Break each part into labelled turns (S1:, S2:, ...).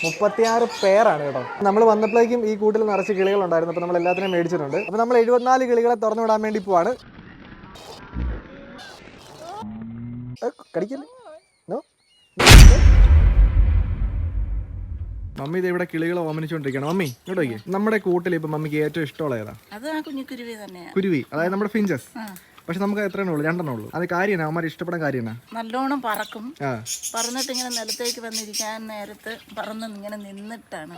S1: 36 പേരാണ് കേട്ടോ. നമ്മൾ വന്നപ്പോഴേക്കും ഈ കൂട്ടിൽ നിറച്ച് കിളികളുണ്ടായിരുന്നു. അപ്പോൾ നമ്മൾ എല്ലാത്തിനെയും മേടിച്ചിട്ടുണ്ട്. അപ്പോൾ നമ്മൾ 74 കിളികളെ തുറന്നു വിടാൻ വേണ്ടി പോവാണ്. കടിക്കല്ലേ? മമ്മി ഇത് ഇവിടെ കിളികളെ ഓമനിച്ചോണ്ടിരിക്കണം. മമ്മി ഇങ്ങോട്ടേക്ക്. നമ്മുടെ കൂട്ടിൽ ഇപ്പൊ മമ്മിക്ക് ഏറ്റവും ഇഷ്ടമുള്ള ഏതാ? കുരുവി, അതായത് നമ്മുടെ ഫിഞ്ചസ്. പക്ഷെ നമുക്ക് എത്രയെണ്ണേ ഉള്ളൂ? 2 ഉള്ളൂ. അത് കാര്യമാണ്, അവന്മാർ ഇഷ്ടപ്പെടാൻ കാര്യമാണ്.
S2: നല്ലോണം പറക്കും. പറന്നിട്ട് ഇങ്ങനെ നിലത്തേക്ക് വന്നിരിക്കാൻ നേരത്ത് പറന്ന് ഇങ്ങനെ നിന്നിട്ടാണ്.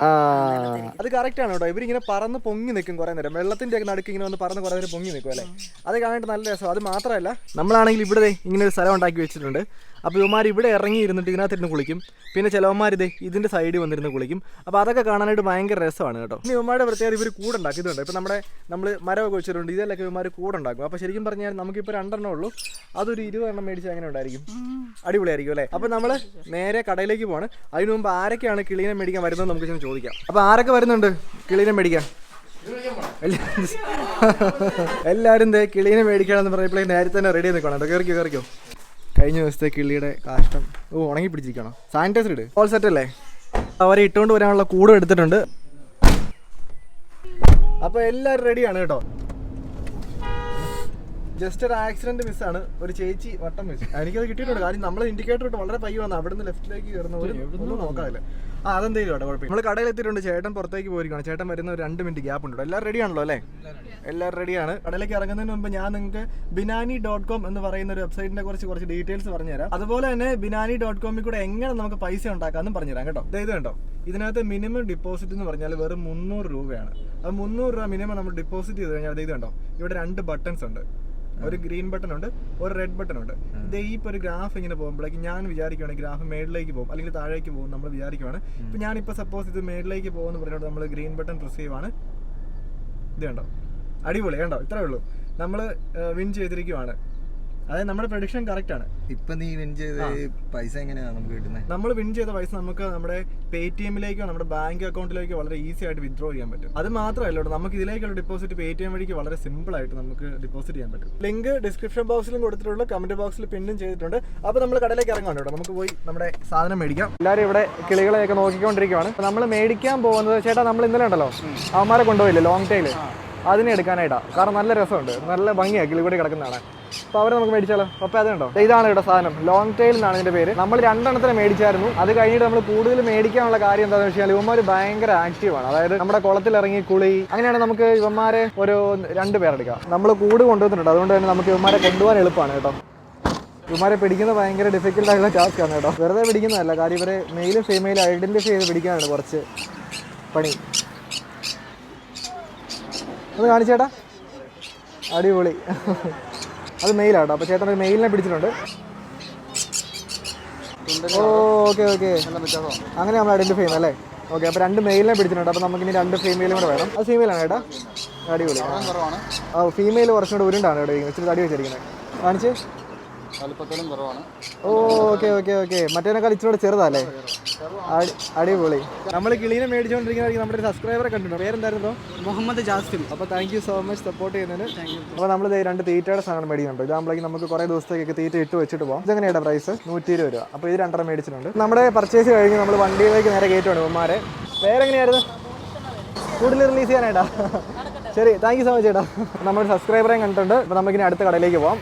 S1: അത് കറക്റ്റ് ആണ് കേട്ടോ. ഇവരിങ്ങനെ പറന്ന് പൊങ്ങി നിൽക്കും കുറെ നേരം. വെള്ളത്തിന്റെ ഒക്കെ നടുക്ക് ഇങ്ങനെ വന്ന് പറന്ന് കുറെ നേരം പൊങ്ങി നിൽക്കും അല്ലേ? അത് കാണാനായിട്ട് നല്ല രസം. അത് മാത്രമല്ല, നമ്മളാണെങ്കിൽ ഇവിടെ ഇങ്ങനെ ഒരു സ്ഥലം ഉണ്ടാക്കി വെച്ചിട്ടുണ്ട്. അപ്പോൾ ഇവന്മാർ ഇവിടെ ഇറങ്ങി ഇരുന്നിട്ട് ഇതിനകത്തിരുന്ന് കുളിക്കും. പിന്നെ ചിലവന്മാർ ഇതിന്റെ സൈഡിൽ വന്നിരുന്ന് കുളിക്കും. അപ്പോൾ അതൊക്കെ കാണാനായിട്ട് ഭയങ്കര രസമാണ് കേട്ടോ. ഇനി ഇവന്മാരുടെ പ്രത്യേകത ഇവർ കൂടുണ്ടാക്കിയതുണ്ട്. ഇപ്പോൾ നമ്മൾ മരമൊക്കെ വെച്ചിട്ടുണ്ട്. ഇതിലൊക്കെ ഇവന്മാർ കൂടുണ്ടാക്കും. അപ്പോൾ ശരിക്കും പറഞ്ഞാൽ നമുക്കിപ്പോൾ 2 ഉള്ളൂ. അതൊരു 20 എണ്ണം മേടിച്ചാൽ അങ്ങനെ ഉണ്ടായിരിക്കും. അടിപൊളിയായിരിക്കും അല്ലേ? അപ്പോൾ നമ്മൾ നേരെ കടയിലേക്ക് പോവാണ്. അതിന് മുമ്പ് ആരൊക്കെയാണ് കിളീനെ മേടിക്കാൻ വരുന്നത് നമുക്ക് ചെന്ന് ചോദിക്കാം. അപ്പോൾ ആരൊക്കെ വരുന്നുണ്ട് കിളീനെ മേടിക്കാൻ? എല്ലാവരും കിളീനെ മേടിക്കാണെന്ന് പറയുമ്പോഴേ നേരത്തെ തന്നെ റെഡി നിൽക്കണം. കയറിക്കോ. കഴിഞ്ഞ ദിവസത്തെ കിളിയുടെ കാഷ്ടം ഉണങ്ങി പിടിച്ചിരിക്കണം. സാനിറ്റൈസർ ഇട്. ഓൾ സെറ്റ് അല്ലേ? അവരെ ഇട്ടുകൊണ്ട് വരാനുള്ള കൂടും എടുത്തിട്ടുണ്ട്. അപ്പോൾ എല്ലാവരും റെഡിയാണ് കേട്ടോ. ജസ്റ്റ് ഒരു ആക്സിഡന്റ് മിസ്സാണ്. ഒരു ചേച്ചി വട്ടം വെച്ചു. എനിക്കത് കിട്ടിയിട്ടുണ്ട്. കാര്യം നമ്മൾ ഇൻഡിക്കേറ്റർ ഇട്ട് വളരെ പയ്യ വന്നു. അവിടെ നിന്ന് ലെഫ്റ്റിലേക്ക് കയറുന്ന ഒന്നും നോക്കാറില്ല. അതെന്തെങ്കിലും കേട്ടോ, കുഴപ്പമില്ല. നമ്മൾ കടയിൽ എത്തിയിട്ടുണ്ട്. ചേട്ടൻ പുറത്തേക്ക് പോയിരിക്കണം. ചേട്ടൻ വരുന്ന ഒരു 2 മിനിറ്റ് ഗ്യാപ്പ് ഉണ്ട്. എല്ലാവരും റെഡിയാണല്ലോ അല്ലേ? എല്ലാവരും റെഡിയാണ്. കടയിലേക്ക് ഇറങ്ങുന്നതിന് മുമ്പ് ഞാൻ നിങ്ങൾക്ക് binani.com എന്ന് പറയുന്ന ഒരു വെബ്സൈറ്റിനെ കുറച്ച് ഡീറ്റെയിൽസ് പറഞ്ഞുതരാം. അതുപോലെ തന്നെ binani.com കൂടെ എങ്ങനെ നമുക്ക് പൈസ ഉണ്ടാക്കാമെന്നും പറഞ്ഞുതരാം കേട്ടോ. ഇത് കണ്ടോ, ഇതിനകത്ത് മിനിമം ഡിപ്പോസിറ്റ് എന്ന് പറഞ്ഞാൽ വെറും 300 രൂപയാണ്. അത് 300 രൂപ മിനിമം നമ്മൾ ഡിപ്പോസിറ്റ് ചെയ്ത് കഴിഞ്ഞാൽ ഇത് കണ്ടോ, ഇവിടെ 2 ബട്ടൺസ് ഉണ്ട്. ഒരു ഗ്രീൻ ബട്ടൺ ഉണ്ട്, ഒരു റെഡ് ബട്ടൺ ഉണ്ട്. ഇത് ഇപ്പോൾ ഒരു ഗ്രാഫ് ഇങ്ങനെ പോകുമ്പോഴേക്ക് ഞാൻ വിചാരിക്കുവാണെങ്കിൽ ഗ്രാഫ് മേളിലേക്ക് പോകും അല്ലെങ്കിൽ താഴേക്ക് പോകും നമ്മൾ വിചാരിക്കുവാണ്. ഇപ്പം ഞാനിപ്പോൾ സപ്പോസ് ഇത് മേളിലേക്ക് പോകുമെന്ന് പറഞ്ഞിട്ട് നമ്മൾ ഗ്രീൻ ബട്ടൺ പ്രസ് ചെയ്യുവാണ്. ഇത് കണ്ടോ, അടിപൊളി കണ്ടോ, ഇത്രേ ഉള്ളൂ. നമ്മൾ വിൻ ചെയ്തിരിക്കുവാണ്. അതായത് നമ്മുടെ പ്രഡിക്ഷൻ കറക്റ്റ് ആണ്.
S3: ഇപ്പൊ നീ വിൻ ചെയ്ത പൈസ എങ്ങനെയാണ് നമുക്ക് കിട്ടുന്നത്?
S1: നമ്മൾ വിൻ ചെയ്ത പൈസ നമുക്ക് നമ്മുടെ പേടിഎമ്മിലേക്കോ നമ്മുടെ ബാങ്ക് അക്കൗണ്ടിലേക്കോ വളരെ ഈസി ആയിട്ട് വിത്ഡ്രോ ചെയ്യാൻ പറ്റും. അത് മാത്രമല്ല, നമുക്ക് ഇതിലേക്കുള്ള ഡിപ്പോസിറ്റ് പേടിഎം വഴിക്ക് വളരെ സിമ്പിൾ ആയിട്ട് നമുക്ക് ഡിപ്പോസിറ്റ് ചെയ്യാൻ പറ്റും. ലിങ്ക് ഡിസ്ക്രിപ്ഷൻ ബോക്സിലും കൊടുത്തിട്ടുള്ള, കമന്റ് ബോക്സിൽ പിന്നും ചെയ്തിട്ടുണ്ട്. അപ്പോൾ നമ്മൾ കടയിലേക്ക് ഇറങ്ങാൻ കേട്ടോ. നമുക്ക് പോയി നമ്മുടെ സാധനം മേടിക്കാം. എല്ലാവരും ഇവിടെ കിളികളെയൊക്കെ നോക്കിക്കൊണ്ടിരിക്കുകയാണ്. നമ്മൾ മേടിക്കാൻ പോകുന്നത്, ചേട്ടാ നമ്മൾ ഇന്നലെ ഉണ്ടല്ലോ അവന്മാരെ കൊണ്ടുപോയില്ലേ ലോങ് ടൈല്, അതിനെ എടുക്കാനായിട്ടാണ്. കാരണം നല്ല രസമുണ്ട്, നല്ല ഭംഗിയാണ് കിളികൂടി കിടക്കുന്നതാണ്. അപ്പോൾ അവരെ നമുക്ക് മേടിച്ചാലോ? അപ്പോൾ അതുണ്ടോ, ഇതാണ് ഇവിടെ സാധനം. ലോങ് ടൈൽ എന്നാണ് ഇതിൻ്റെ പേര്. നമ്മൾ 2 എണ്ണത്തിനെ മേടിച്ചായിരുന്നു. അത് കഴിഞ്ഞിട്ട് നമ്മൾ കൂടുതൽ മേടിക്കാനുള്ള കാര്യം എന്താണെന്ന് വെച്ചാൽ ഇവന്മാർ ഭയങ്കര ആക്റ്റീവാണ്. അതായത് നമ്മുടെ കുളത്തിൽ ഇറങ്ങി കുളി, അങ്ങനെയാണ് നമുക്ക് ഇവന്മാരെ ഒരു 2 പേരെടുക്കാം. നമ്മൾ കൂട് കൊണ്ടുവന്നിട്ടുണ്ട്. അതുകൊണ്ട് തന്നെ നമുക്ക് ഇവന്മാരെ കൊണ്ടുപോകാൻ എളുപ്പമാണ് കേട്ടോ. ഇവന്മാരെ പിടിക്കുന്നത് ഭയങ്കര ഡിഫിക്കൽട്ട് ആയിട്ടുള്ള ടാസ്ക്കാണ് കേട്ടോ. വെറുതെ പിടിക്കുന്നതല്ല, കാര്യം ഇവരെ മെയിലും ഫീമെയിലും ഐഡന്റിഫൈ ചെയ്ത് പിടിക്കാനാണ് കുറച്ച് പണി. ഒന്ന് കാണിച്ചേട്ടാ, അടിപൊളി. അത് മെയിലാട്ടോ. അപ്പോൾ ചേട്ടൻ ഒരു മെയിലിനെ പിടിച്ചിട്ടുണ്ട്. ഓക്കെ അങ്ങനെ നമ്മൾ ഐഡന്റിഫൈ ചെയ്യുന്നത് അല്ലേ? ഓക്കെ, അപ്പോൾ 2 മെയിലിനെ പിടിച്ചിട്ടുണ്ട്. അപ്പോൾ നമുക്കിനി 2 ഫീമെയിലും കൂടെ വേണം. അത് ഫീമെയിലാണ് ചേട്ടാ. അടിപൊളി. ഫീമെയിൽ കുറച്ചും കൂടെ ഉരുണ്ടാണ് ഇവിടെ ഇച്ചിരി തടി വെച്ചിരിക്കുന്നത്. കാണിച്ച്. ഓക്കെ മറ്റേനേക്കാൾ ഇച്ചിരി ചെറുതല്ലേ? അടിപൊളി. നമ്മൾ കിളീനെ മേടിച്ചുകൊണ്ടിരിക്കുന്ന നമ്മുടെ ഒരു സബ്സ്ക്രൈബറെ കണ്ടിട്ടുണ്ടോ? പേരെന്തായിരുന്നു?
S4: മുഹമ്മദ് ജാസിം.
S1: അപ്പോൾ thank you so much support ചെയ്യുന്നതിന്. അപ്പോൾ നമ്മൾ 2 തീറ്റയുടെ സാധനം മേടിക്കുന്നുണ്ട്. ഇതാകുമ്പോഴേക്കും നമുക്ക് കുറേ ദിവസത്തേക്ക് തീറ്റ ഇട്ട് വെച്ചിട്ട് പോകാം. ഇതെങ്ങനെയാണ് പ്രൈസ്? 120 രൂപ. അപ്പോൾ ഇത് 2 മേടിച്ചിട്ടുണ്ട്. നമ്മുടെ പർച്ചേസ് കഴിഞ്ഞ് നമ്മൾ വണ്ടിയിലേക്ക് നേരെ കയറ്റുവാണ് ഇവന്മാരെ. പേരെങ്ങനെയായിരുന്നു? കൂടുതൽ റിലീസ് ചെയ്യാനായിട്ടാ? ശരി, താങ്ക് യു സോ മച്ച് ചേട്ടാ. നമ്മുടെ സബ്സ്ക്രൈബറേയും കണ്ടിട്ടുണ്ട്. അപ്പോൾ നമുക്കിനി അടുത്ത കടയിലേക്ക് പോകാം.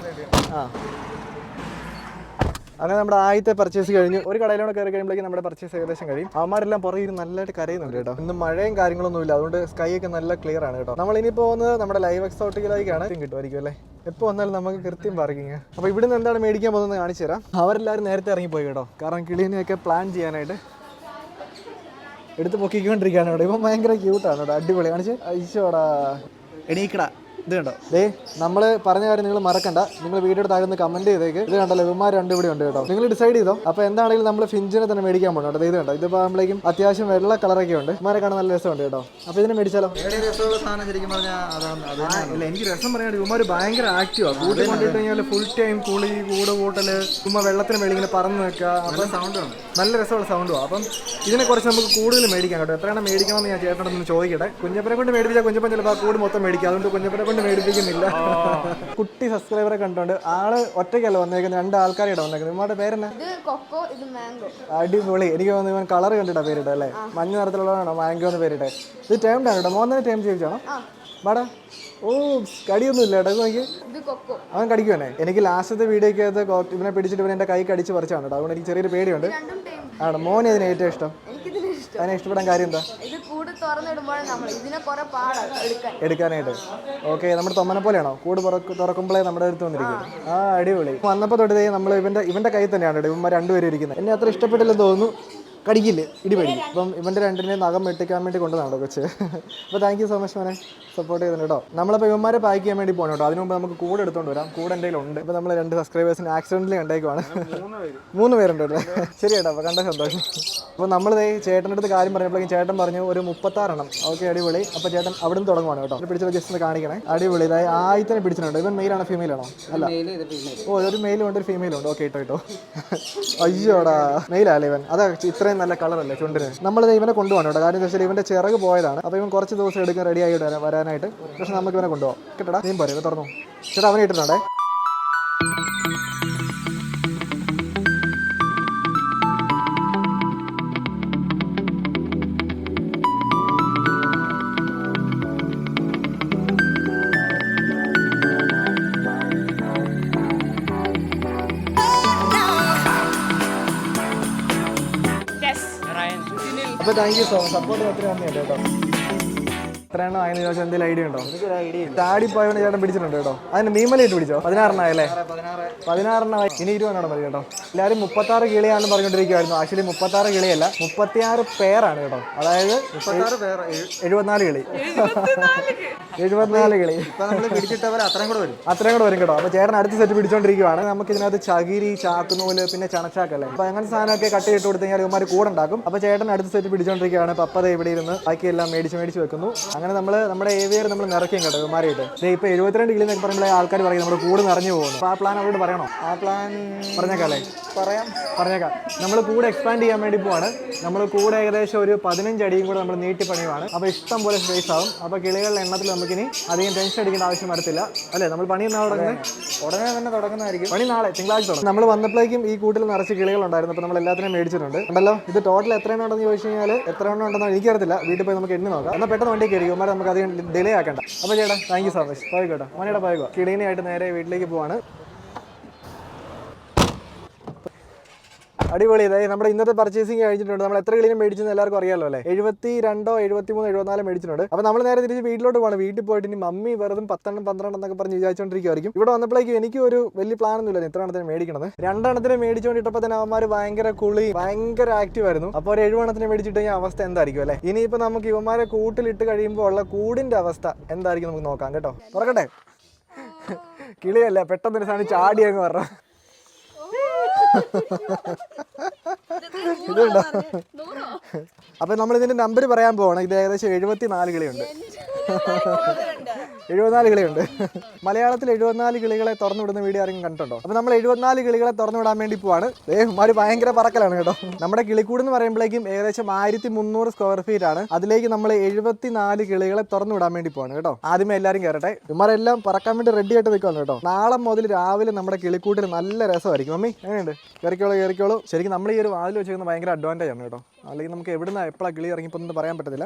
S1: അങ്ങനെ നമ്മുടെ ആദ്യത്തെ പർച്ചേസ് കഴിഞ്ഞ് ഒരു കടയിലൂടെ കയറി കഴിയുമ്പോഴേക്കും നമ്മുടെ പർച്ചേസ് ഏകദേശം കഴിയും. അവന്മാരെല്ലാം പുറകിൽ നല്ലതായിട്ട് കരയുന്നുണ്ട് കേട്ടോ. ഇന്ന് മഴയും കാര്യങ്ങളൊന്നും ഇല്ല, അതുകൊണ്ട് സ്കൈ ഒക്കെ നല്ല ക്ലിയർ ആണ് കേട്ടോ. നമ്മൾ ഇനി പോകുന്നത് നമ്മുടെ ലൈവ് എക്സോട്ടിക്കിലേക്കാണ്. കിട്ടുമായിരിക്കും അല്ലേ? എപ്പോൾ വന്നാലും നമുക്ക് കൃത്യം പാർക്കിങ്. അപ്പോൾ ഇവിടുന്ന് എന്താണ് മേടിക്കാൻ പോകുന്നത് കാണിച്ചു തരാം. അവരെല്ലാവരും നേരത്തെ ഇറങ്ങിപ്പോയി കേട്ടോ. കാരണം കിളീനെയൊക്കെ പ്ലാൻ ചെയ്യാനായിട്ട് എടുത്ത് പൊക്കിക്കൊണ്ടിരിക്കുകയാണ് കേട്ടോ. ഇപ്പം ഭയങ്കര ക്യൂട്ടാണ് കേട്ടോ. അടിപൊളി. കാണിച്ച് അയച്ചോടാ, എണീക്കടാ. ഇത് കണ്ടോ, നമ്മൾ പറഞ്ഞ കാര്യം നിങ്ങൾ മറക്കണ്ട. നിങ്ങൾ വീഡിയോയുടെ താഴെ കമന്റ് ചെയ്തേക്ക്. ഇത് കണ്ടല്ലോ, ഇവന്മാർ 2 ഇവിടെ ഉണ്ട് കേട്ടോ. നിങ്ങൾ ഡിസൈഡ് ചെയ്തോ. അപ്പോൾ എന്താണെങ്കിലും നമ്മൾ ഫിഞ്ചിനെ തന്നെ മേടിക്കാൻ പോകണം കേട്ടോ. ഇത് കണ്ടോ, ഇത് പോകുമ്പോഴേക്കും അത്യാവശ്യം വെള്ള കളറൊക്കെ ഉണ്ട്. ഇവന്മാരെ കാണാൻ നല്ല രസമുണ്ട് കേട്ടോ. അപ്പോൾ ഇതിനെ മേടിച്ചാലോ? ഇല്ല, എനിക്ക് രസം പറയാണ്ട് ഇവന്മാർ ഭയങ്കര ആക്റ്റീവാണ്. കൂട്ടി കൊണ്ടിട്ട് കഴിഞ്ഞാൽ ഫുൾ ടൈം കുളി, കൂട് കൂട്ടല്, ചുമ്മാ വെള്ളത്തിന് മേളിൽ ഇങ്ങനെ പറന്ന് നിൽക്കുക. അപ്പം സൗണ്ടാണ്, നല്ല രസമുള്ള സൗണ്ടുമാണ്. അപ്പം ഇതിനെ കുറച്ച് നമുക്ക് കൂടുതൽ മേടിക്കാം കേട്ടോ. എത്രയാണ് മേടിക്കണമെന്ന് ഞാൻ ചേട്ടനോടൊന്ന് ചോദിക്കട്ടെ. കുഞ്ഞപ്പനെ കൊണ്ട് മേടിപ്പിച്ചാൽ കുഞ്ഞപ്പൻ ചിലപ്പോൾ ആ കൂട് മൊത്തം മേടിക്കുക. അതുകൊണ്ട് കുഞ്ഞപ്പനെ കൊണ്ട് കൊണ്ട് മേടിപ്പിക്കുന്നില്ല. കുട്ടി സബ്സ്ക്രൈബറെ കണ്ടോണ്ട് ആള് ഒറ്റയ്ക്കല്ല വന്നേക്കുന്നത്, 2 ആൾക്കാരായിട്ട് വന്നേക്കുന്നത്. ഇവരുടെ പേരെന്നാ? അടിപൊളി. എനിക്ക് തോന്നുന്നു ഇവൻ കളർ കണ്ടിട്ടാ പേരിട്ട അല്ലേ? മഞ്ഞ നിറത്തിലുള്ളതാണോ മാംഗോ എന്ന് പേരിട്ടെ? ഇത് ടേംഡ് ആണ് കേട്ടോ. മോനെ ടേം ചെയ്യിച്ചാണോ? വാടാ. ഓ കടിയൊന്നും ഇല്ല കേട്ടോ. നോക്കി അവൻ കടിക്കുവന്നെ. എനിക്ക് ലാസ്റ്റത്തെ വീഡിയോക്കകത്ത് ഇവനെ പിടിച്ചിട്ട് ഇവൻ എൻ്റെ കൈ കടിച്ച് പറിച്ചാണ് കേട്ടോ. അതുകൊണ്ട് എനിക്ക് ചെറിയൊരു പേടിയുണ്ട്. ആണോ? മോനെ ഇതിന് ഏറ്റവും ഇഷ്ടം? അതിനെ ഇഷ്ടപ്പെടാൻ കാര്യം എന്താ? എടുക്കാനായിട്ട്. ഓക്കെ, നമ്മുടെ തൊമ്മനെ പോലെയാണോ? കൂട് തുറക്കുമ്പോഴേ നമ്മുടെ അടുത്ത് വന്നിരിക്കും. ആ അടിപൊളി. വന്നപ്പോൾ തൊട്ടേ നമ്മൾ ഇവന്റെ കൈ തന്നെയാണ് കേട്ടോ ഇവന്മാർ രണ്ടുപേരും ഇരിക്കുന്നത്. എന്നെ അത്ര ഇഷ്ടപ്പെട്ടില്ലെന്ന് തോന്നുന്നു. കടിക്കില്ലേ, ഇടിപടി. അപ്പം ഇവൻ്റെ രണ്ടിനെ നഖം വെട്ടിക്കാൻ വേണ്ടി കൊണ്ടുവന്നാണോ കൊച്ച്? അപ്പോൾ താങ്ക് യു സോ മച്ച് മോനെ, സപ്പോർട്ട് ചെയ്തിട്ടുണ്ട് കേട്ടോ. നമ്മളിപ്പോൾ ഇവന്മാരെ പാക്ക് ചെയ്യാൻ വേണ്ടി പോകണം കേട്ടോ. അതിന് മുമ്പ് നമുക്ക് കൂടെ എടുത്തുകൊണ്ട് വരാം. കൂടെ എന്തെങ്കിലും ഉണ്ട്. ഇപ്പോൾ നമ്മൾ 2 സബ്സ്ക്രൈബേഴ്സിന് ആക്സിഡൻ്റലി കണ്ടേക്കുവാണ്. 3 പേരുണ്ട് അല്ലേ? ശരി കേട്ടോ, അപ്പോൾ കണ്ട സന്തോഷം. അപ്പോൾ നമ്മൾ ചേട്ടൻ്റെ അടുത്ത് കാര്യം പറഞ്ഞപ്പോഴേക്കും ചേട്ടൻ പറഞ്ഞു ഒരു 36 എണ്ണം. ഓക്കെ അടിപൊളി. അപ്പോൾ ചേട്ടൻ അവിടെ നിന്ന് തുടങ്ങുവാണ് കേട്ടോ. പിടിച്ചത് ജസ്റ്റ് ഒന്ന് കാണിക്കണേ. അടിപൊളി. ഇതായി ആയിരത്തിനെ പിടിച്ചിട്ടുണ്ട്. ഇവൻ മെയിലാണോ ഫീമെയിലാണോ? അല്ല, ഓ ഒരു മെയിലും ഉണ്ട് ഒരു ഫീമെയിലും ഉണ്ട്. ഓക്കെ കേട്ടോ. അയ്യോടാ, മെയിലല്ലേ ഇവൻ? അതാ ഇത്രയും നല്ല കളറല്ലേ ചുണ്ടിന്. നമ്മളിത് ഇവനെ കൊണ്ടുപോകണം കേട്ടോ. കാര്യം എന്താ വെച്ചാൽ ഇവൻ്റെ ചിറക് പോയതാണ്. അപ്പോൾ ഇവൻ കുറച്ച് ദിവസം എടുക്കാൻ റെഡി ആയിട്ട് വരാനായിട്ട്. പക്ഷെ നമുക്ക് ഇവനെ കൊണ്ടുപോകാം കേട്ടോടാ. നീ പറയും തുറന്നു ചേട്ടാ. അവനെ ഇട്ടിട്ടുണ്ടേ. അപ്പോൾ thank you so much. Support ഒത്തിരി നന്ദിയുണ്ട് കേട്ടോ. എത്ര എണ്ണം ആയെന്ന് ചോദിച്ചാൽ എന്തെങ്കിലും ഐഡിയ ഉണ്ടോ? ചാടി പോയതുകൊണ്ട് ചേട്ടൻ പിടിച്ചിട്ടുണ്ട് കേട്ടോ. അതിന് മീമലയിട്ട് പിടിച്ചോ? 16 എണ്ണായല്ലേ? 16 എണ്ണമായി. ഇനി 20 എണ്ണം മതി കേട്ടോ. എല്ലാവരും 36 കിളിയാണെന്ന് പറഞ്ഞുകൊണ്ടിരിക്കുവായിരുന്നു. ആക്ച്വലി 36 കിളിയല്ല, 36 പേരാണ് കേട്ടോ. അതായത് 74 കിളി. 74 കിളി. അത്രയും കൂടെ വരും കേട്ടോ. അപ്പോൾ ചേട്ടൻ അടുത്ത സെറ്റ് പിടിച്ചോണ്ടിരിക്കുവാണ്. നമുക്ക് ഇതിനകത്ത് ചകിരി, ചാക്കുനൂല്, പിന്നെ ചണച്ചാക്കല്ലേ, അപ്പോൾ അങ്ങനത്തെ സാധനമൊക്കെ കട്ട് ചെയ്തിട്ട് കൊടുത്തു കഴിഞ്ഞാൽ ഇവന്മാർ കൂടെ ഉണ്ടാക്കും. അപ്പോൾ ചേട്ടൻ അടുത്ത സെറ്റ് പിടിച്ചോണ്ടിരിക്കുകയാണ്. പപ്പത ഇവിടെ ഇരുന്ന് ബാക്കിയെല്ലാം മേടിച്ച് വെക്കുന്നു. അങ്ങനെ നമ്മൾ നമ്മുടെ ഏവിയർ നമ്മൾ നിറയ്ക്കും കേട്ടോ ഇവന്മാരായിട്ട്. ഇപ്പോൾ 72 കിളി എന്നൊക്കെ പറയുമ്പോൾ ആൾക്കാർ പറയും നമ്മുടെ കൂടെ നിറഞ്ഞു പോകുന്നു. അപ്പോൾ ആ പ്ലാൻ അവരോട് പറയണോ? ആ പ്ലാൻ പറഞ്ഞേക്കാല്ലേ? പറഞ്ഞേക്കാം. നമ്മൾ കൂടെ എക്സ്പാൻഡ് ചെയ്യാൻ വേണ്ടി പോവാണ്. നമ്മൾ കൂടെ ഏകദേശം ഒരു 15 അടിയും കൂടെ നമ്മൾ നീട്ടി പണിയുവാണ്. അപ്പോൾ ഇഷ്ടം പോലെ സ്പേസ് ആവും. അപ്പോൾ കിളികളുടെ എണ്ണത്തിൽ നമുക്കിനി അധികം ടെൻഷൻ അടിക്കേണ്ട ആവശ്യം വരത്തില്ല അല്ലേ? നമ്മൾ പണി എന്നാ ഉടനെ തന്നെ തുടങ്ങുന്നതായിരിക്കും. പണി നാളെ തിങ്കളാഴ്ച തുടങ്ങും. നമ്മൾ വന്നപ്പോഴേക്കും ഈ കൂട്ടിൽ നിറച്ച് കിളികളുണ്ടായിരുന്നു. അപ്പോൾ നമ്മൾ എല്ലാത്തിനും മേടിച്ചിട്ടുണ്ട്. ഉണ്ടല്ലോ. ഇത് ടോട്ടൽ എത്ര എണ്ണം ഉണ്ടെന്ന് ചോദിച്ചു കഴിഞ്ഞാൽ എത്ര എണ്ണം ഉണ്ടെന്ന് എനിക്കറിയത്തില്ല. വീട്ടിൽ പോയി നമുക്ക് എണ്ണി നോക്കാം. എന്നാൽ പെട്ടെന്ന് വണ്ടി കയറി ഇവന്മാരെ നമുക്ക് അധികം ഡിലേ ആക്കണ്ട. അപ്പോൾ ചേട്ടാ താങ്ക് യു സോ മച്ച്. പോയിക്കോട്ടെ മോനേടാ, പോയിക്കോ. കിളീനെയായിട്ട് നേരെ വീട്ടിലേക്ക് പോവാണ്. അടിപൊളി. ഇതായി നമ്മുടെ ഇന്നത്തെ പർച്ചേസിങ് കഴിഞ്ഞിട്ടുണ്ട്. നമ്മൾ എത്ര കിളിയും മേടിച്ചെന്ന് എല്ലാവർക്കും അറിയാമല്ലോ അല്ലേ? 72, 73, 74 മേടിച്ചിട്ടുണ്ട്. അപ്പോൾ നമ്മൾ നേരെ തിരിച്ച് വീട്ടിലോട്ട് പോകണം. വീട്ടിൽ പോയിട്ട് ഇനി മമ്മി വെറുതെ 10 12 എന്നൊക്കെ പറഞ്ഞ് വിചാരിച്ചുകൊണ്ടിരിക്കുമായിരിക്കും. ഇവിടെ വന്നപ്പോഴേക്കും എനിക്ക് ഒരു വലിയ പ്ലാൻ ഒന്നുമില്ല ഇത്ര എണ്ണത്തിന് മേടിക്കണത്. 2 എണ്ണത്തിന് മേടിച്ചുകൊണ്ടിട്ടപ്പോൾ തന്നെ അവന്മാർ ഭയങ്കര കുളി, ഭയങ്കര ആക്റ്റീവ് ആയിരുന്നു. അപ്പോൾ ഒരു 7 എണ്ണത്തിന് മേടിച്ചിട്ട് കഴിഞ്ഞാൽ അവസ്ഥ എന്തായിരിക്കും അല്ലേ? ഇനിയിപ്പോൾ നമുക്ക് ഇവന്മാരെ കൂട്ടിലിട്ട് കഴിയുമ്പോൾ ഉള്ള കൂടിൻ്റെ അവസ്ഥ എന്തായിരിക്കും നമുക്ക് നോക്കാം കേട്ടോ. തുറക്കട്ടെ. കിളിയല്ല, പെട്ടെന്നൊരു സാധനം ചാടി അങ്ങ് പറഞ്ഞ ഇതുണ്ടോ? അപ്പൊ നമ്മൾ ഇതിന്റെ നമ്പർ പറയാൻ പോവാണ്. ഇത് ഏകദേശം 74 കിളിയുണ്ട്. 74 കിളിയുണ്ട്. മലയാളത്തിൽ 74 കിളികളെ തുറന്നു വിടുന്ന വീഡിയോ ആരെങ്കിലും കണ്ടിട്ടുണ്ടോ? അപ്പൊ നമ്മൾ 74 കിളികളെ തുറന്നു വിടാൻ വേണ്ടി പോവാണ്. ഒരു ഭയങ്കര പറക്കലാണ് കേട്ടോ. നമ്മുടെ കിളിക്കൂട് എന്ന് പറയുമ്പോഴേക്കും ഏകദേശം 1300 സ്ക്വയർ ഫീറ്റ് ആണ്. അതിലേക്ക് നമ്മൾ 74 കിളികളെ തുറന്നു വിടാൻ വേണ്ടി പോവാണ് കേട്ടോ. ആദ്യമേ എല്ലാവരും കയറട്ടെ. ഇവന്മാരെല്ലാം പറക്കാൻ വേണ്ടി റെഡി ആയിട്ട് നിൽക്കുവാണ് കേട്ടോ. നാളെ മുതൽ രാവിലെ നമ്മുടെ കിളിക്കൂട്ടിൽ നല്ല രസമായിരിക്കും. മമ്മി എങ്ങനെയുണ്ട്? കയറിക്കോളൂ. ശരിക്കും നമ്മൾ ഈ ഒരു വാതിൽ വെച്ചിരിക്കുന്ന ഭയങ്കര അഡ്വാൻറ്റേജ് ആണ് കേട്ടോ. അല്ലെങ്കിൽ നമുക്ക് എവിടുന്ന് എപ്പോഴാണ് കിളി ഇറങ്ങിപ്പോന്ന് പറയാൻ പറ്റത്തില്ല.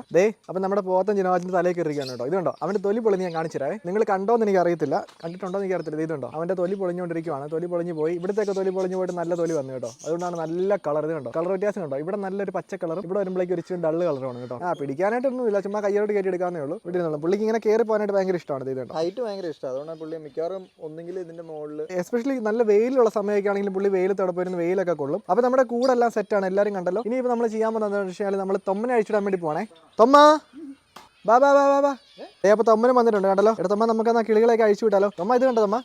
S1: അപ്പോൾ നമ്മുടെ പോത്തൻ ജിനവാജിന്റെ തലയിൽ കയറിയാണ് കേട്ടോ. ഇതുണ്ടോ അവന്റെ തൊലി പൊളിഞ്ഞ് ഞാൻ കാണിച്ചു തരാം. നിങ്ങൾ കണ്ടോന്ന് എനിക്ക് അറിയത്തില്ല, കണ്ടിട്ടുണ്ടോ എന്ന് എനിക്ക് അറിയത്തില്ല. ഇതുണ്ടോ അവന്റെ തൊലി പൊളിഞ്ഞുകൊണ്ടിരിക്കുവാണ്. തൊലി പൊളിഞ്ഞ് പോയി. ഇവിടത്തേക്ക് തൊലി പൊളിഞ്ഞ് പോയിട്ട് നല്ല തൊലി വന്നു കേട്ടോ. അതുകൊണ്ടാണ് നല്ല കളർ. ഇത് കണ്ടോ കളർ വ്യത്യാസം കണ്ടോ? ഇവിടെ നല്ലൊരു പച്ച കളർ, ഇവിടെ വരുമ്പോഴേക്കും ഒരു ഡള്ള് കളറാണ് കേട്ടോ. പിടിക്കാനായിട്ടൊന്നും ഇല്ല, ചുമ്മാ കയ്യോട്ട് കയറ്റി എടുക്കാന്നേ ഉള്ളൂ. വീട്ടിൽ പുള്ളിക്ക് ഇങ്ങനെ കയറി പോകാനായിട്ട് ഭയങ്കര ഇഷ്ടമാണ്. ഇത് കണ്ടോ ഹൈറ്റ് ഭയങ്കര ഇഷ്ടമാണ്. അതുകൊണ്ടാണ് പുള്ളി മിക്കവാറും ഒന്നെങ്കിൽ ഇതിന്റെ മുകളിൽ, എസ്പെഷ്യലി നല്ല വെയിലുള്ള സമയമൊക്കെ ആണെങ്കിലും പുള്ളി വെയിലത്തോടെ പോയിരുന്ന വെയിലൊക്കെ കൊള്ളും. അപ്പോൾ നമ്മുടെ കൂടെല്ലാം സെറ്റാണ്, എല്ലാവരും കണ്ടല്ലോ. ഇനിയിപ്പോൾ നമ്മൾ ചെയ്യാൻ പോകുന്നത് വെച്ചാൽ നമ്മൾ തൊമ്മനെ അഴിച്ചിടാൻ വേണ്ടി പോകണേ. തൊമ്മ ബാ ബാ ബാ ബാ ബാ. അപ്പോൾ തൊമ്മനും വന്നിട്ടുണ്ട് കണ്ടല്ലോ. എടാ തൊമ്മ നമുക്ക് എന്നാൽ കിളികളൊക്കെ അഴിച്ചു വിട്ടാലോ. തൊമ്മ ഇത് കണ്ടോ? തൊമ്മ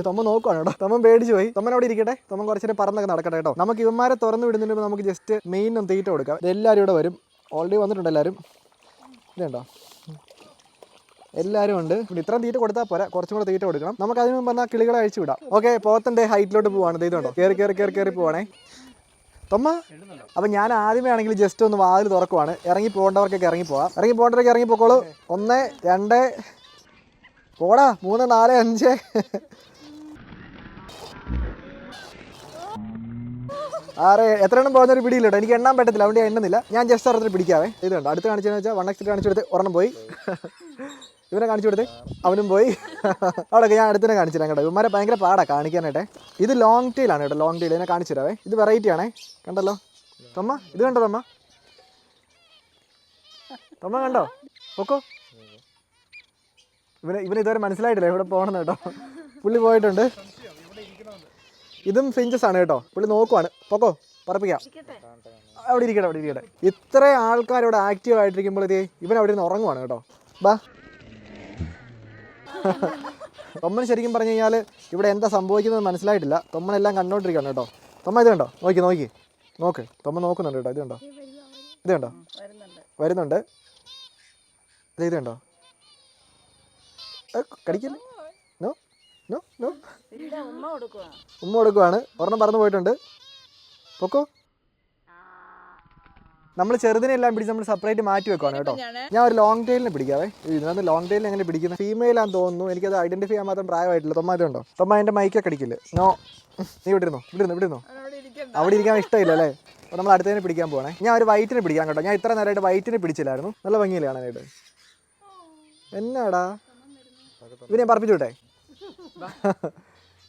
S1: തൊമ്മ നോക്കുവാണ് കേട്ടോ. തൊമ്മൻ പേടിച്ച് പോയി. തൊമ്മൻ അവിടെ ഇരിക്കട്ടെ. തൊമ്മൻ കുറച്ചേരം പറന്നൊക്കെ നടക്കട്ടെ കേട്ടോ. നമുക്ക് ഇവന്മാരെ തുറന്നു വിടുന്നതിന് നമുക്ക് ജസ്റ്റ് മെയിൻ ഒന്ന് തീറ്റ കൊടുക്കാം. എല്ലാവരും ഇവിടെ വരും. ഓൾറെഡി വന്നിട്ടുണ്ട് എല്ലാവരും. ഇതുണ്ടോ എല്ലാവരും ഉണ്ട്. ഇത്രയും തീറ്റ കൊടുത്താൽ പോരാ, കുറച്ചും കൂടെ തീറ്റ കൊടുക്കണം. നമുക്ക് അതിന് മുമ്പ് എന്നാൽ കിളികളെ അഴിച്ചു വിടാം. ഓക്കെ, പോത്തൻ്റെ ഹൈറ്റിലോട്ട് പോവാണ്. ഇതുണ്ടോ കയറി പോവാണേ തൊമ്മ. അപ്പം ഞാൻ ആദ്യമേ ആണെങ്കിൽ ജസ്റ്റ് ഒന്ന് വാതിൽ തുറക്കുവാണ്. ഇറങ്ങി പോകേണ്ടവർക്കൊക്കെ ഇറങ്ങി പോകാം. ഇറങ്ങി പോകേണ്ടവരൊക്കെ ഇറങ്ങി പോക്കോളൂ. 1, 2, പോടാ 3, 4, 5. എത്ര എണ്ണം പോകുന്നൊരു പിടിയില്ല കേട്ടോ. എനിക്ക് എണ്ണാൻ പറ്റത്തില്ല, അതുകൊണ്ട് ഞാൻ എണ്ണുന്നില്ല. ഞാൻ ജസ്റ്റ് ഒരെണ്ണത്തിന് പിടിക്കാവേ. ഇതുണ്ട് അടുത്ത് കാണിച്ചതെന്ന് വെച്ചാൽ 1x കാണിച്ചു കൊടുത്ത് ഒരെണ്ണം പോയി. ഇവനെ കാണിച്ചു കൊടുത്ത് അവനും പോയി. അവിടെയൊക്കെ ഞാൻ അടുത്തിനെ കാണിച്ചു തരാം കേട്ടോ. ഇവന്മാരെ ഭയങ്കര പാടാ കാണിക്കാനായിട്ടെ. ഇത് ലോങ് ടെയിലാണ് കേട്ടോ, ലോങ് ടെയിൽ. ഇതിനെ കാണിച്ചു തരാവേ. ഇത് വെറൈറ്റി ആണേ, കണ്ടല്ലോ തൊമ്മ. ഇത് കണ്ടോ തൊമ്മ? തൊമ്മ കണ്ടോ? പൊക്കോ. ഇവന് ഇതുവരെ മനസ്സിലായിട്ടില്ല ഇവിടെ പോകണം കേട്ടോ. പുള്ളി പോയിട്ടുണ്ട്. ഇതും ഫിഞ്ചസ് ആണ് കേട്ടോ. പുള്ളി നോക്കുവാണ്. പൊക്കോ, പറപ്പിക്കാം. അവിടെ ഇരിക്കട്ടെ. ഇത്ര ആൾക്കാർ ഇവിടെ ആക്റ്റീവ് ആയിട്ടിരിക്കുമ്പോഴത്തേ ഇവൻ അവിടെ നിന്ന് ഉറങ്ങുവാണ് കേട്ടോ. ബാ. തൊമ്മന് ശരിക്കും പറഞ്ഞു കഴിഞ്ഞാൽ ഇവിടെ എന്താ സംഭവിക്കുന്നത് മനസ്സിലായിട്ടില്ല. തൊമ്മനെല്ലാം കണ്ടോണ്ടിരിക്കുകയാണ് കേട്ടോ. തൊമ്മ ഇത് കണ്ടോ? നോക്ക്. തൊമ്മ നോക്കുന്നുണ്ട് കേട്ടോ. ഇത് കണ്ടോ? വരുന്നുണ്ട്. ഇത് കണ്ടോ? കടിക്കല്ലേ? നോ ഉമ്മ കൊടുക്കുവാണ്. ഒരെണ്ണം പറന്ന് പോയിട്ടുണ്ട്. പൊക്കോ. നമ്മൾ ചെറുതിനെ എല്ലാം പിടിച്ച് നമ്മൾ സെപ്പറേറ്റ് മാറ്റി വെക്കുവാണ് കേട്ടോ. ഞാൻ ഒരു ലോങ് ടെയിലിനെ പിടിക്കാവേ. ഇതിനകത്ത് ലോങ് ടെയിലിനെ എങ്ങനെ പിടിക്കുന്നത്? ഫീമെയിലാന്ന് തോന്നുന്നു. എനിക്കത് ഐഡന്റിഫൈ ചെയ്യാൻ മാത്രം പ്രായമായിട്ടില്ല. തൊമ്മ ഇതുണ്ടോ? തൊമ്മ എൻ്റെ മൈക്കൊക്കെ അടിക്കില്ല. നോ, നീ ഇവിടെ ഇരുന്നോ. അവിടെ ഇരിക്കാൻ ഇഷ്ടമില്ല അല്ലേ? അപ്പോൾ നമ്മൾ അടുത്തതിനെ പിടിക്കാൻ പോകണേ. ഞാൻ ഒരു വൈറ്റിനെ പിടിക്കാം കേട്ടോ. ഞാൻ ഇത്ര നേരമായിട്ട് വൈറ്റിനെ പിടിച്ചില്ലായിരുന്നു. നല്ല ഭംഗിയില്ല കാണാനായിട്ട്. എന്നാടാ ഇവനെ ഞാൻ പറപ്പിച്ചു വിട്ടെ.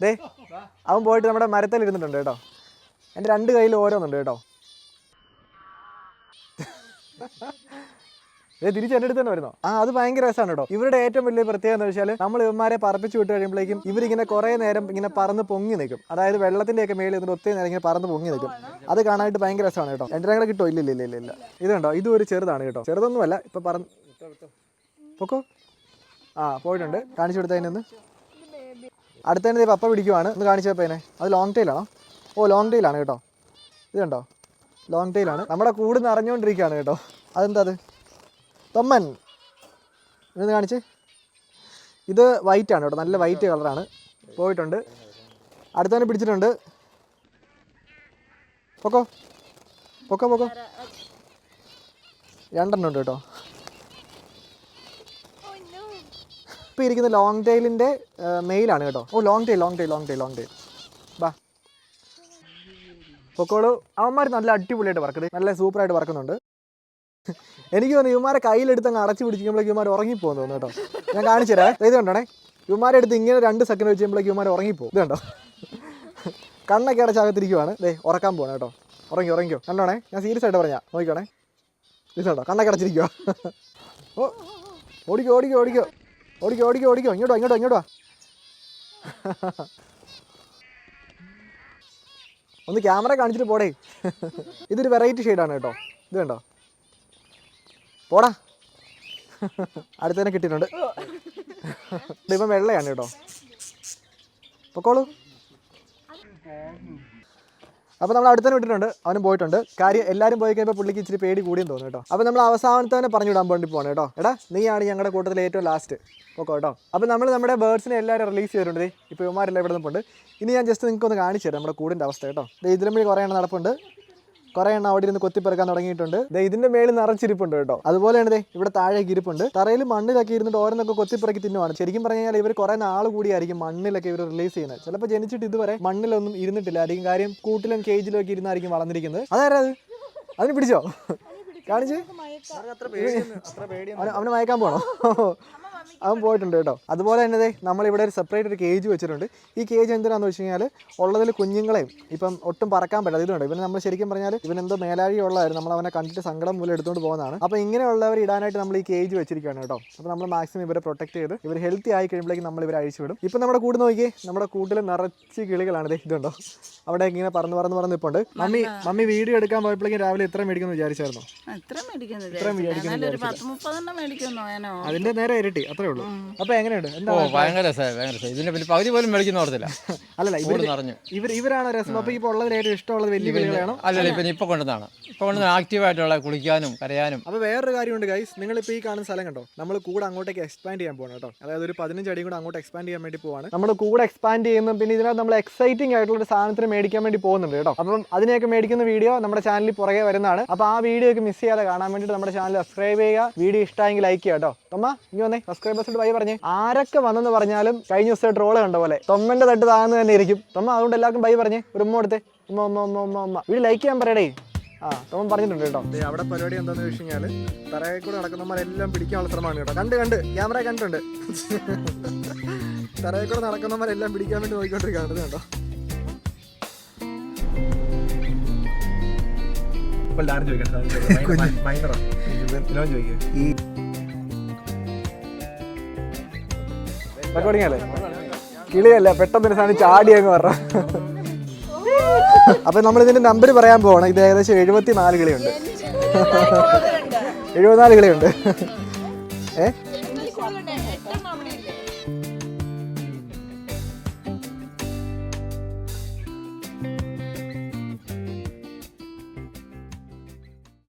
S1: ദേ അവൻ പോയിട്ട് നമ്മുടെ മരത്തിൽ ഇരുന്നിട്ടുണ്ട് കേട്ടോ. എൻ്റെ 2 കയ്യിൽ ഓരോന്നുണ്ട് കേട്ടോ. തിരിച്ച് എൻ്റെ അടുത്ത് തന്നെ വരുന്നോ? അത് ഭയങ്കര രസമാണ് കേട്ടോ. ഇവരുടെ ഏറ്റവും വലിയ പ്രത്യേകത എന്ന് വെച്ചാൽ നമ്മൾ ഇവന്മാരെ പറപ്പിച്ച് വിട്ട് കഴിയുമ്പോഴേക്കും ഇവരിങ്ങനെ കുറേ നേരം ഇങ്ങനെ പറന്ന് പൊങ്ങി നിൽക്കും. അതായത് വെള്ളത്തിൻ്റെയൊക്കെ മേളിൽ നിന്നിട്ട് ഒത്തിരി നേരം ഇങ്ങനെ പറന്ന് പൊങ്ങി നിൽക്കും. അത് കാണാനായിട്ട് ഭയങ്കര രസമാണ് കേട്ടോ. എൻ്റെ കൂടെ കിട്ടുമോ? ഇല്ല. ഇത് കണ്ടോ? ഇതും ഒരു ചെറുതാണ് കേട്ടോ. ചെറുതൊന്നുമല്ല. ഇപ്പം പറന്ന് പൊക്കോ. പോയിട്ടുണ്ട്. കാണിച്ചു കൊടുത്തതിനൊന്ന്. അടുത്തതിന് പപ്പ പിടിക്കുവാണ്. ഒന്ന് കാണിച്ചപ്പോനെ. അത് ലോങ് ടെയിലാണോ? ലോങ് ടെയിലാണ് കേട്ടോ. ഇത് കണ്ടോ? ലോങ് ടെയിലാണ്. നമ്മുടെ കൂട് നിറഞ്ഞുകൊണ്ടിരിക്കുകയാണ് കേട്ടോ. അതെന്താ അത്? തൊമ്മൻ ഇന്ന് കാണിച്ച്. ഇത് വൈറ്റ് ആണ് കേട്ടോ. നല്ല വൈറ്റ് കളറാണ്. പോയിട്ടുണ്ട്. അടുത്തവനെ പിടിച്ചിട്ടുണ്ട്. പൊക്കോ. 2 ഉണ്ട് കേട്ടോ. ഇപ്പോൾ ഇരിക്കുന്ന ലോങ് ടെയിലിൻ്റെ മെയിലാണ് കേട്ടോ. Long tail. ബാ പൊക്കോളൂ. അവന്മാർ നല്ല അടിപൊളിയായിട്ട് പറക്കുന്നത്, നല്ല സൂപ്പറായിട്ട് പറക്കുന്നുണ്ട്. എനിക്ക് തോന്നുന്നു ഇവന്മാരെ കയ്യിലെടുത്ത് അങ്ങ് അടച്ചു പിടിക്കുമ്പോഴേക്കും ഇവന്മാർ ഉറങ്ങിപ്പോകുന്നു തോന്നുന്നു കേട്ടോ. ഞാൻ കാണിച്ചു തരാം. ഇത് കണ്ടോണേ. ഇവന്മാരെ എടുത്ത് ഇങ്ങനെ 2 സെക്കൻഡ് വെച്ച് കഴിയുമ്പോഴേക്കും ഇവന്മാർ ഉറങ്ങിപ്പോകും. ഇത് കണ്ടോ? കണ്ണൊക്കെ അടച്ചകത്തിരിക്കുവാണ്. ഉറക്കാൻ പോകണം കേട്ടോ. ഉറങ്ങിക്കോ. കണ്ടോണേ, ഞാൻ സീരിയസ് ആയിട്ട് പറഞ്ഞാൽ നോക്കിക്കോണേ. ഇത് കണ്ടോ? കണ്ണൊക്കെ അടച്ചിരിക്കുക. ഓടിക്കോ. ഇങ്ങോട്ടോ. ഒന്ന് ക്യാമറ കാണിച്ചിട്ട് പോടേ. ഇതൊരു വെറൈറ്റി ഷെയ്ഡാണ് കേട്ടോ. ഇത് കണ്ടോ? പോടാ. അടുത്തതിനെ കിട്ടിയിട്ടുണ്ട്. ഇപ്പം വെള്ളയാണ് കേട്ടോ. പൊക്കോളൂ. അപ്പോൾ നമ്മൾ അടുത്തന്നെ വിട്ടിട്ടുണ്ട്. അവനും പോയിട്ടുണ്ട്. കാര്യം എല്ലാവരും പോയി കഴിയുമ്പോൾ പുള്ളിക്ക് ഇച്ചിരി പേടി കൂടിയെന്ന് തോന്നുന്നു കേട്ടോ. അപ്പോൾ നമ്മൾ അവസാനത്തവനെ പറഞ്ഞു വിടാൻ വേണ്ടി പോകണം കേട്ടോ. എടാ നീയാണ് ഞങ്ങളുടെ കൂട്ടത്തിൽ ഏറ്റവും ലാസ്റ്റ്. പൊക്കോ കേട്ടോ. അപ്പോൾ നമ്മൾ നമ്മുടെ ബേർഡ്സിനെ എല്ലാവരും റിലീസ് ചെയ്തിട്ടുണ്ട്. ഇപ്പോൾ ഇവന്മാരെല്ലാം ഇവിടെ നിൽപ്പുണ്ട്. ഇനി ഞാൻ ജസ്റ്റ് നിങ്ങൾക്ക് ഒന്ന് കാണിച്ചു തരാം നമ്മുടെ കൂടിൻ്റെ അവസ്ഥ കേട്ടോ. ഇതിലും കുറേ എണ്ണം നടപ്പുണ്ട്. കുറേ എണ്ണം അവിടെ ഇരുന്ന് കൊത്തിപ്പെറുക്കാൻ തുടങ്ങിയിട്ടുണ്ട്. ഇതിന്റെ മേളിൽ നിറച്ചിരിപ്പുണ്ട് കേട്ടോ. അതുപോലെയാണ് ഇവിടെ താഴേക്ക് ഇരിപ്പുണ്ട്. തറയിൽ മണ്ണിലൊക്കെ ഇരുന്നിട്ട് ഓരോന്നൊക്കെ കൊത്തിപ്പിറക്കി തിന്നുവാണ്. ശരിക്കും പറഞ്ഞു കഴിഞ്ഞാൽ ഇവർ കുറേ നാൾ കൂടിയായിരിക്കും മണ്ണിലൊക്കെ ഇവർ റിലീസ് ചെയ്യുന്നത്. ചിലപ്പോൾ ജനിച്ചിട്ട് ഇതുവരെ മണ്ണിലൊന്നും ഇരുന്നിട്ടില്ലായിരിക്കും. കാര്യം കൂട്ടിലും കേജിലും ഒക്കെ ഇരുന്നായിരിക്കും വളർന്നിരിക്കുന്നത്. അതാരാ അത്? അതിന് പിടിച്ചോ? കാണിച്ച്. അവന് മയക്കാൻ പോണോ? അവൻ പോയിട്ടുണ്ട് കേട്ടോ. അതുപോലെ തന്നെ നമ്മളിവിടെ ഒരു സെപ്പറേറ്റ് ഒരു കേജ് വെച്ചിട്ടുണ്ട്. ഈ കേജ് എന്തിനാണെന്ന് വെച്ച് കഴിഞ്ഞാൽ ഉള്ളതിൽ കുഞ്ഞുങ്ങളെയും ഇപ്പം ഒട്ടും പറക്കാൻ പറ്റില്ല. ഇതുണ്ട് ഇവന് നമ്മൾ ശരിക്കും പറഞ്ഞാൽ ഇവൻ എന്തോ മേലാഴി ഉള്ളതായിരുന്നു. നമ്മൾ അവനെ കണ്ടിട്ട് സങ്കടം മൂലം എടുത്തുകൊണ്ട് പോകുന്നതാണ്. അപ്പോൾ ഇങ്ങനെയുള്ളവർ ഇടാനായിട്ട് നമ്മൾ ഈ കേജ് വെച്ചിരിക്കുകയാണ് കേട്ടോ. അപ്പോൾ നമ്മൾ മാക്സിമം ഇവരെ പ്രൊട്ടക്ട് ചെയ്ത് ഇവർ ഹെൽത്തി ആയി കഴിയുമ്പോഴേക്കും നമ്മൾ ഇവരെ അഴിച്ചു വിടും. ഇപ്പം നമ്മുടെ കൂട് നോക്കിയേ, നമ്മുടെ കൂട്ടിൽ നിറച്ച് കിളികളാണ്. ഇതുണ്ടോ അവിടെ ഇങ്ങനെ പറന്ന് ഇപ്പോണ്ട്. മമ്മി വീഡിയോ എടുക്കാൻ പോയപ്പോഴേക്കും രാവിലെ എത്ര മേടിക്കുമെന്ന് വിചാരിച്ചായിരുന്നു? അതിന്റെ നേരെ ഇരട്ടി, അത്രേ ഉള്ളൂ. അപ്പൊ എങ്ങനെയുണ്ട്?
S4: ഭയങ്കര ഇതിന്റെ പിന്നെ പകുതി പോലും മേടിക്കുന്ന ഓർത്തില്ല.
S1: അല്ലല്ല ഇവരാണ് രസം. അപ്പൊ ഇപ്പൊ ഉള്ളതിൽ ഏറ്റവും ഇഷ്ടമുള്ളത് വലിയ കിളികളാണോ?
S4: അല്ലല്ല ഇപ്പൊ ഇപ്പൊ കൊണ്ടുവന്നാണ് ആക്റ്റീവായിട്ടുള്ള കുളിക്കാനും കരയാനും.
S1: അപ്പൊ വേറൊരു കാര്യമുണ്ട് ഗൈസ്, നിങ്ങൾ ഇപ്പൊ ഈ കാണുന്ന സ്ഥലം കണ്ടോ, നമ്മൾ കൂടെ അങ്ങോട്ടേക്ക് എക്സ്പാൻഡ് ചെയ്യാൻ പോകണം കേട്ടോ. അതായത് ഒരു 15 അടി കൂടെ അങ്ങോട്ട് എക്സ്പാൻഡ് ചെയ്യാൻ വേണ്ടി പോവാണ്. നമ്മൾ കൂടെ എക്സ്പാൻഡ് ചെയ്യുന്നു. പിന്നെ ഇതിനകത്ത് നമ്മൾ എക്സൈറ്റിംഗ് ആയിട്ടുള്ള ഒരു സാധനത്തിന് മേടിക്കാൻ വേണ്ടി പോകുന്നുണ്ട് കേട്ടോ. അപ്പം അതിനെയൊക്കെ മേടിക്കുന്ന വീഡിയോ നമ്മുടെ ചാനലിൽ പുറകെ വരുന്നതാണ്. അപ്പൊ ആ വീഡിയോ ഒക്കെ മിസ് ചെയ്യാതെ കാണാൻ വേണ്ടിയിട്ട് നമ്മുടെ ചാനൽ സബ്സ്ക്രൈബ് ചെയ്യുക. വീഡിയോ ഇഷ്ടമായെങ്കിൽ ലൈക്ക് ചെയ്യുക കേട്ടോ. തൊമ്മ ഇനി വന്നേ, സബ്സ്ക്രൈബ് സബ്സ്ക്രൈബേഴ്സിന്റെ ബൈ പറഞ്ഞേ. ആരൊക്കെ വന്നെന്ന് പറഞ്ഞാലും കഴിഞ്ഞ ദിവസം ട്രോള് കണ്ട പോലെ തൊമ്മന്റെ തട്ട് താന്ന് തന്നെ ഇരിക്കും. തൊമ്മ അതുകൊണ്ട് എല്ലാവർക്കും ബൈ പറഞ്ഞേ. ഒരു ഉമ്മ കൊടുത്തേ. ഉമ്മ വീട് ലൈക്ക് ചെയ്യാൻ പറയടേ. ആ തൊമ്മൻ പറഞ്ഞിട്ടുണ്ട് കേട്ടോ. അവിടെ പരിപാടി എന്താന്ന് വെച്ച് കഴിഞ്ഞാൽ തറയിൽ കൂടെ നടക്കുന്നവരെല്ലാം പിടിക്കാനുള്ള ശ്രമമാണ് കേട്ടോ. കണ്ട് ക്യാമറ കണ്ടിട്ടുണ്ട്. തറയിൽ കൂടെ നടക്കുന്നവരെല്ലാം പിടിക്കാൻ വേണ്ടി നോക്കിക്കൊണ്ടിരിക്കുകയാണ് കേട്ടോ. റെക്കോർഡിംഗ് കിളിയല്ല, പെട്ടെന്ന് സാധനം ചാടി അങ്ങ് പറഞ്ഞ. അപ്പൊ നമ്മൾ ഇതിന്റെ നമ്പർ പറയാൻ പോവാണ്. ഇത് ഏകദേശം 74 കിളിയുണ്ട്. 74 കിളിയുണ്ട്.